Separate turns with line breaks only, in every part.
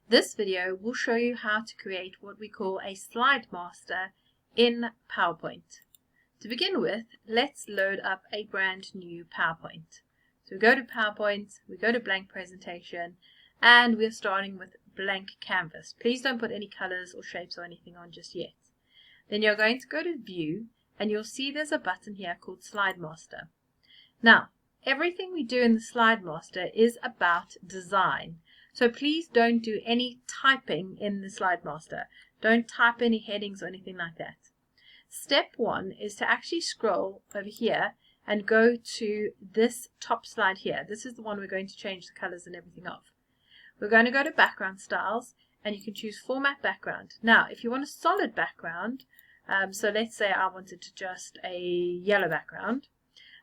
This video will show you how to create what we call a slide master in PowerPoint. To begin with, let's load up a brand new PowerPoint. So we go to PowerPoint, we go to blank presentation, and we're starting with blank canvas. Please don't put any colors or shapes or anything on just yet. Then you're going to go to View, and you'll see there's a button here called Slide Master. Now, everything we do in the Slide Master is about design. So please don't do any typing in the Slide Master. Don't type any headings or anything like that. Step one is to actually scroll over here and go to this top slide here. This is the one we're going to change the colors and everything of. We're going to go to background styles, and you can choose format background. Now, if you want a solid background, so let's say I wanted to just a yellow background,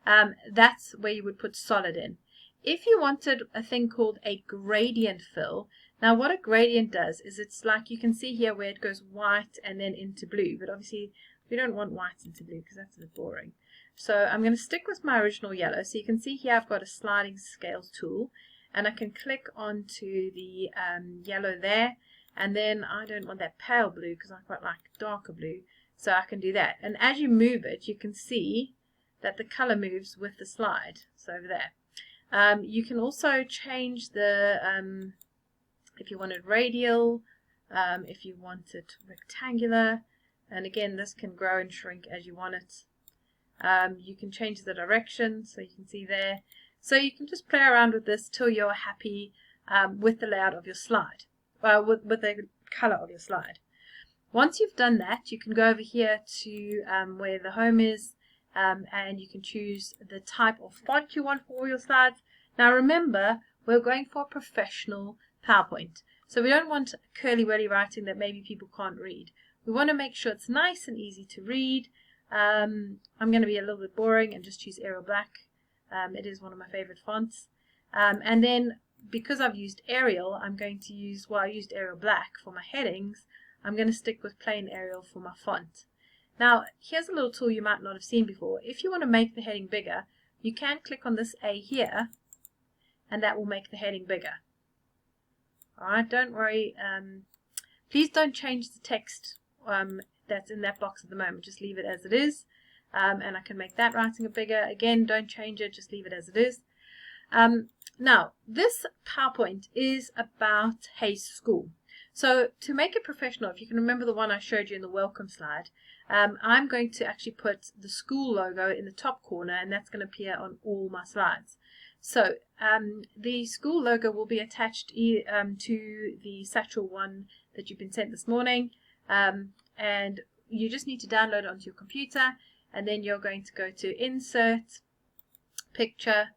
that's where you would put solid in. If you wanted a thing called a gradient fill, now what a gradient does is it's like you can see here where it goes white and then into blue, but obviously we don't want white into blue because that's a bit boring. So I'm going to stick with my original yellow. So you can see here I've got a sliding scales tool, and I can click onto the yellow there, and then I don't want that pale blue because I quite like darker blue, so I can do that. And as you move it, you can see that the color moves with the slide. So over there. You can also change the, if you want it radial, if you want it rectangular, and again this can grow and shrink as you want it. You can change the direction, so you can see there. So you can just play around with this till you're happy with the layout of your slide, with the color of your slide. Once you've done that, you can go over here to where the home is, and you can choose the type of font you want for all your slides. Now remember, we're going for professional PowerPoint, so we don't want curly whirly writing that maybe people can't read. We want to make sure it's nice and easy to read. I'm going to be a little bit boring and just choose Arial Black. It is one of my favorite fonts. And then because I've used Arial, I'm going to use, well, I used Arial Black for my headings. I'm going to stick with plain Arial for my font. Now, here's a little tool you might not have seen before. If you want to make the heading bigger, you can click on this A here, and that will make the heading bigger. Alright, don't worry. Please don't change the text that's in that box at the moment. Just leave it as it is. And I can make that writing bigger. Again, don't change it. Just leave it as it is. Now, this PowerPoint is about Hayes School. So to make it professional, if you can remember the one I showed you in the welcome slide, I'm going to actually put the school logo in the top corner, and that's going to appear on all my slides. So the school logo will be attached to the Satchel one that you've been sent this morning, and you just need to download it onto your computer, and then you're going to go to Insert, Picture,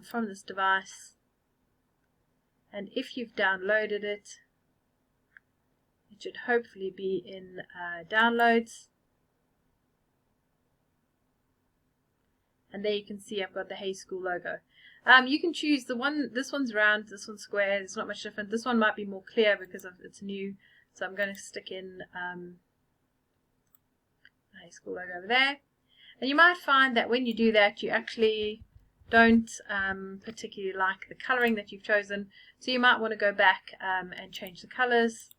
from this device, and if you've downloaded it, it should hopefully be in Downloads. And there you can see I've got the Hayes School logo. You can choose the one, this one's round, this one's square, it's not much different. This one might be more clear because it's new, so I'm going to stick in the Hayes School logo over there. And you might find that when you do that, you actually don't particularly like the colouring that you've chosen, so you might want to go back and change the colours.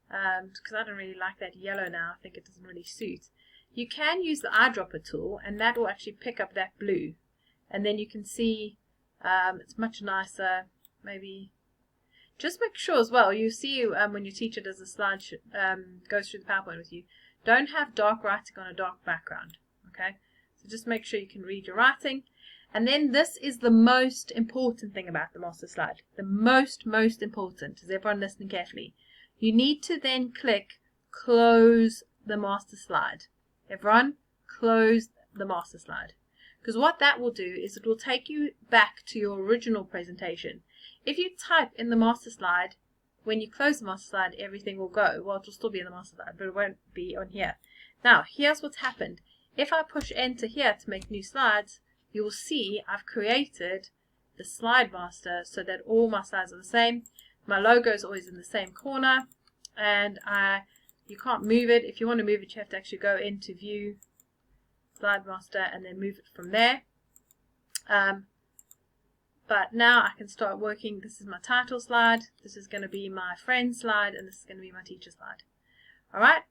Because I don't really like that yellow now, I think it doesn't really suit. You can use the eyedropper tool, and that will actually pick up that blue, and then you can see it's much nicer. Maybe just make sure as well, you see when your teacher does a slide goes through the PowerPoint with you, don't have dark writing on a dark background. Okay, so just make sure you can read your writing. And then this is the most important thing about the master slide. The most important. Is everyone listening carefully? You need to then click Close the Master Slide. Everyone, close the Master Slide. Because what that will do is it will take you back to your original presentation. If you type in the Master Slide, when you close the Master Slide, everything will go. Well, it will still be in the Master Slide, but it won't be on here. Now, here's what's happened. If I push Enter here to make new slides, you will see I've created the Slide Master so that all my slides are the same. My logo is always in the same corner, and you can't move it. If you want to move it, you have to actually go into View, Slide Master, and then move it from there. But now I can start working. This is my title slide, this is going to be my friend slide, and this is going to be my teacher slide. Alright,